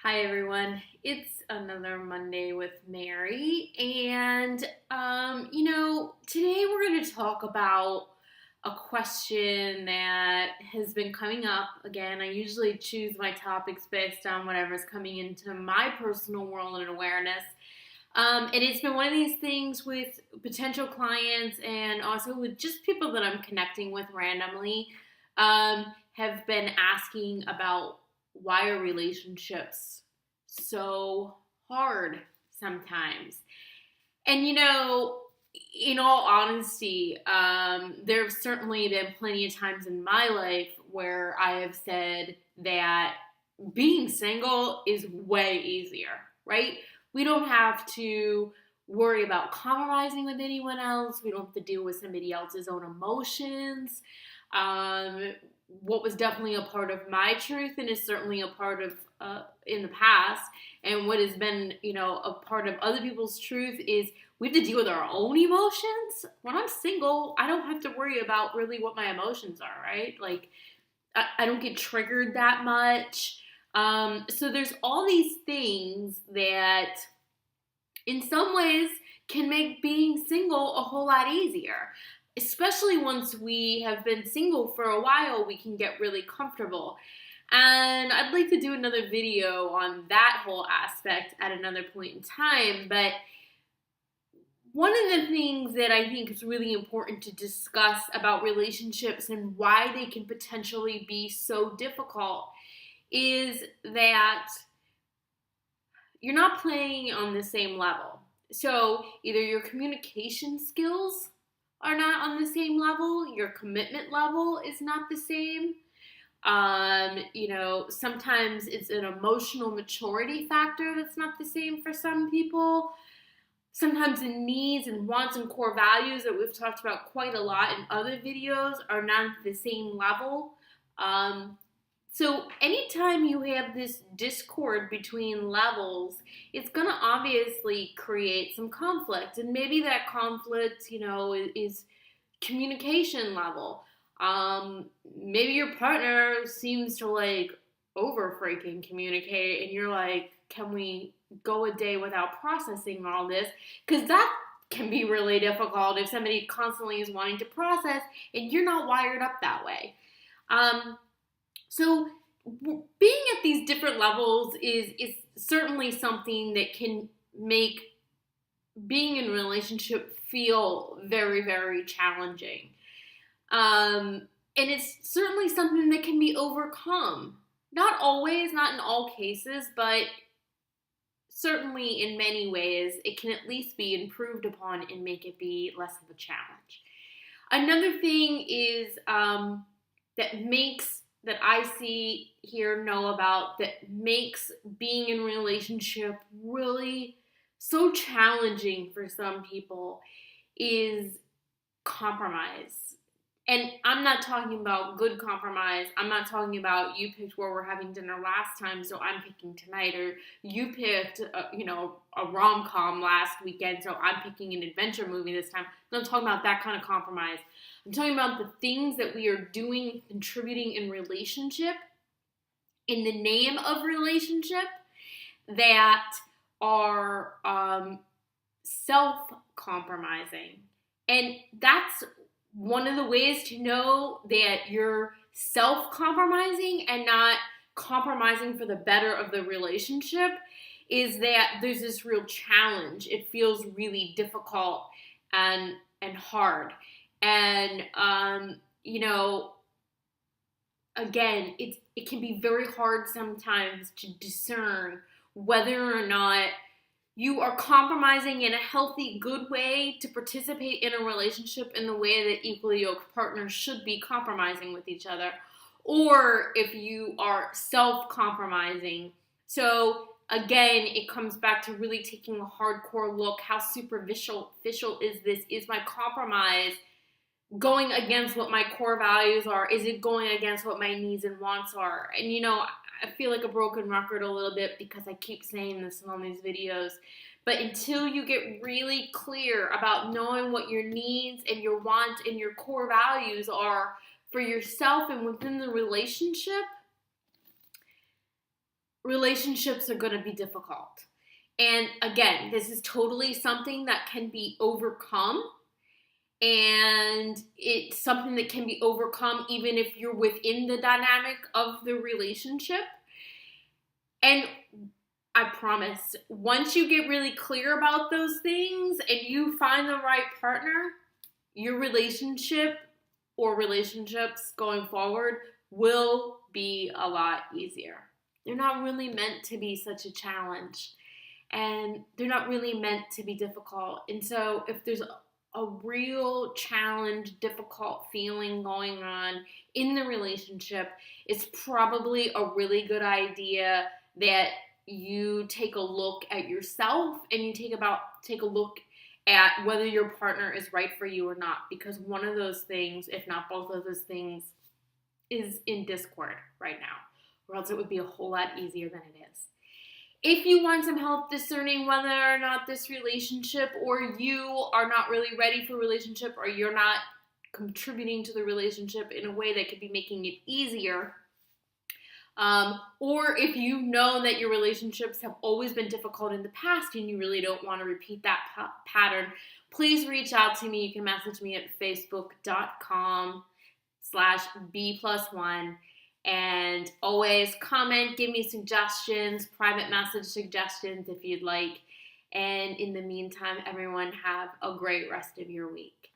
Hi everyone. It's another Monday with Mary, and today we're going to talk about a question that has been coming up. Again, I usually choose my topics based on whatever's coming into my personal world and awareness. And it's been one of these things with potential clients and also with just people that I'm connecting with randomly, have been asking about why are relationships so hard sometimes. And in all honesty, there have certainly been plenty of times in my life where I have said that being single is way easier, right? We don't have to worry about compromising with anyone else. We don't have to deal with somebody else's own emotions. Um, what was definitely a part of my truth and is certainly a part of in the past, and what has been, a part of other people's truth is we have to deal with our own emotions. When I'm single, I don't have to worry about really what my emotions are, right? Like, I don't get triggered that much. So there's all these things that in some ways can make being single a whole lot easier. Especially once we have been single for a while, we can get really comfortable. And I'd like to do another video on that whole aspect at another point in time. But one of the things that I think is really important to discuss about relationships and why they can potentially be so difficult is that you're not playing on the same level. So either your communication skills are not on the same level, your commitment level is not the same. Sometimes it's an emotional maturity factor that's not the same for some people. Sometimes the needs and wants and core values that we've talked about quite a lot in other videos are not at the same level. So anytime you have this discord between levels, it's going to obviously create some conflict. And maybe that conflict, is communication level. Maybe your partner seems to over freaking communicate and you're like, can we go a day without processing all this? Because that can be really difficult if somebody constantly is wanting to process and you're not wired up that way. So being at these different levels is certainly something that can make being in a relationship feel very, very challenging. And it's certainly something that can be overcome. Not always, not in all cases, but certainly in many ways, it can at least be improved upon and make it be less of a challenge. Another thing is that I see, hear, know about that makes being in a relationship really so challenging for some people is compromise. And I'm not talking about good compromise. I'm not talking about you picked where we're having dinner last time, so I'm picking tonight, or you picked, a rom-com last weekend, so I'm picking an adventure movie this time. I'm not talking about that kind of compromise. I'm talking about the things that we are doing, contributing in relationship, in the name of relationship, that are self-compromising. And that's one of the ways to know that you're self-compromising and not compromising for the better of the relationship is that there's this real challenge. It feels really difficult and hard. And again, it can be very hard sometimes to discern whether or not you are compromising in a healthy, good way to participate in a relationship in the way that equally yoked partners should be compromising with each other, or if you are self-compromising. So again, it comes back to really taking a hardcore look. How superficial is this? Is my compromise going against what my core values are? Is it going against what my needs and wants are? And I feel like a broken record a little bit because I keep saying this in all these videos. But until you get really clear about knowing what your needs and your wants and your core values are for yourself and within the relationship, relationships are going to be difficult. And again, this is totally something that can be overcome. And it's something that can be overcome even if you're within the dynamic of the relationship. And I promise, once you get really clear about those things and you find the right partner, your relationship or relationships going forward will be a lot easier. They're not really meant to be such a challenge, and they're not really meant to be difficult. And so if there's a real challenge, difficult feeling going on in the relationship, it's probably a really good idea that you take a look at yourself and you take a look at whether your partner is right for you or not, because one of those things, if not both of those things, is in discord right now, or else it would be a whole lot easier than it is. If you want some help discerning whether or not this relationship, or you are not really ready for a relationship, or you're not contributing to the relationship in a way that could be making it easier, or if you know that your relationships have always been difficult in the past and you really don't want to repeat that pattern, please reach out to me. You can message me at facebook.com/B+1. And always comment, give me suggestions, private message suggestions if you'd like. And in the meantime, everyone have a great rest of your week.